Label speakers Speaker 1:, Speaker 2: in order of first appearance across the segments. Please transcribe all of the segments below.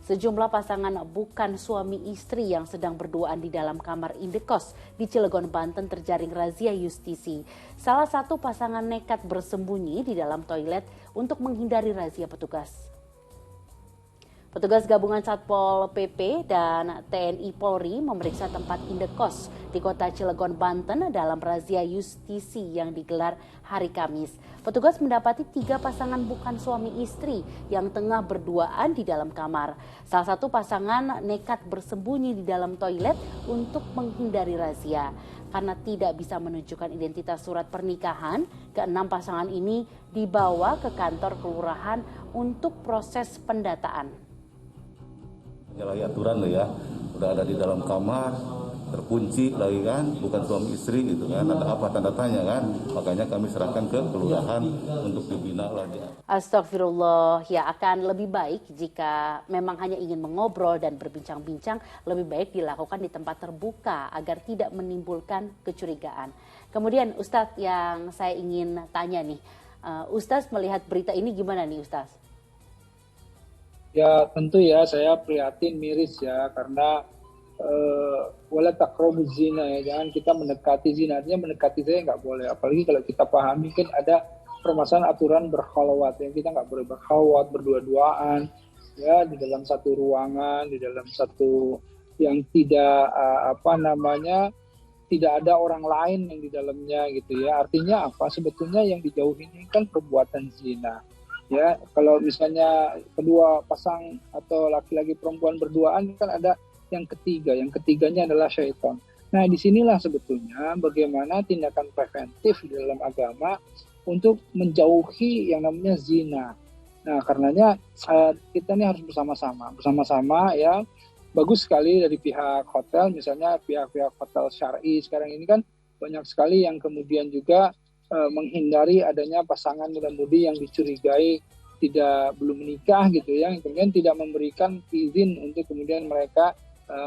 Speaker 1: Sejumlah pasangan bukan suami istri yang sedang berduaan di dalam kamar indekos di Cilegon, Banten terjaring razia justisi. Salah satu pasangan nekat bersembunyi di dalam toilet untuk menghindari razia petugas. Petugas gabungan Satpol PP dan TNI Polri memeriksa tempat indekos di kota Cilegon, Banten dalam razia justisi yang digelar hari Kamis. Petugas mendapati 3 pasangan bukan suami istri yang tengah berduaan di dalam kamar. Salah satu pasangan nekat bersembunyi di dalam toilet untuk menghindari razia. Karena tidak bisa menunjukkan identitas surat pernikahan, ke-6 pasangan ini dibawa ke kantor kelurahan untuk proses pendataan.
Speaker 2: Menyalahi aturan loh ya, udah ada di dalam kamar, terkunci lagi kan, bukan suami istri gitu kan, ada apa tanda tanya kan, makanya kami serahkan ke kelurahan untuk dibina lagi.
Speaker 1: Astagfirullah, ya akan lebih baik jika memang hanya ingin mengobrol dan berbincang-bincang, lebih baik dilakukan di tempat terbuka agar tidak menimbulkan kecurigaan. Kemudian Ustadz yang saya ingin tanya nih, Ustadz melihat berita ini gimana nih Ustadz?
Speaker 3: Ya tentu ya saya prihatin miris ya karena wala taqrabuz zina ya, jangan kita mendekati zina, artinya mendekati saya nggak boleh, apalagi kalau kita pahami kan ada permasalahan aturan berkhalwat ya, kita nggak boleh berkhalwat berdua-duaan ya di dalam satu ruangan, di dalam satu yang tidak tidak ada orang lain yang di dalamnya gitu ya. Artinya apa, sebetulnya yang dijauhi ini kan perbuatan zina. Ya, kalau misalnya kedua pasang atau laki-laki perempuan berduaan kan ada yang ketiga, yang ketiganya adalah syaitan. Nah, disinilah sebetulnya bagaimana tindakan preventif di dalam agama untuk menjauhi yang namanya zina. Nah, karenanya kita ini harus bersama-sama ya. Bagus sekali dari pihak hotel, misalnya pihak-pihak hotel syar'i sekarang ini kan banyak sekali yang kemudian juga menghindari adanya pasangan muda-mudi yang dicurigai belum menikah gitu ya, kemudian tidak memberikan izin untuk kemudian mereka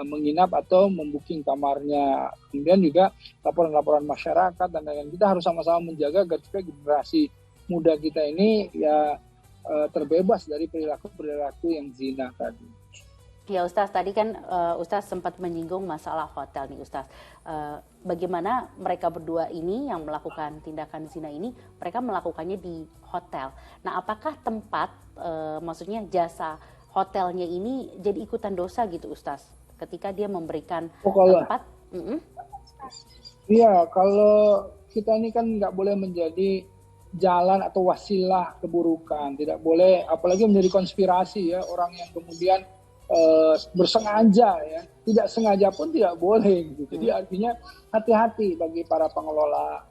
Speaker 3: menginap atau membooking kamarnya. Kemudian juga laporan-laporan masyarakat dan lain-lain, kita harus sama-sama menjaga agar generasi muda kita ini ya terbebas dari perilaku yang zina tadi.
Speaker 1: Ya Ustaz, tadi kan Ustaz sempat menyinggung masalah hotel nih Ustaz. Bagaimana mereka berdua ini yang melakukan tindakan zina ini, mereka melakukannya di hotel. Nah, apakah tempat, maksudnya jasa hotelnya ini jadi ikutan dosa gitu Ustaz? Ketika dia memberikan tempat?
Speaker 3: Iya, kalau kita ini kan nggak boleh menjadi jalan atau wasilah keburukan. Tidak boleh, apalagi menjadi konspirasi ya, orang yang kemudian bersengaja ya, tidak sengaja pun tidak boleh gitu. Jadi artinya hati-hati bagi para pengelola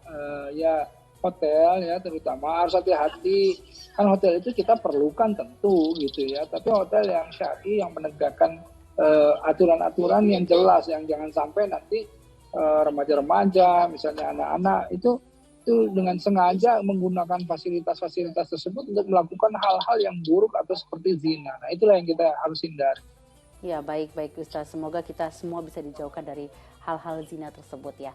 Speaker 3: ya hotel ya, terutama harus hati-hati, kan hotel itu kita perlukan tentu gitu ya, tapi hotel yang syar'i yang menegakkan aturan-aturan yang jelas, yang jangan sampai nanti remaja-remaja misalnya anak-anak itu dengan sengaja menggunakan fasilitas-fasilitas tersebut untuk melakukan hal-hal yang buruk atau seperti zina. Nah, itulah yang kita harus hindari.
Speaker 1: Ya, baik Ustaz. Semoga kita semua bisa dijauhkan dari hal-hal zina tersebut ya.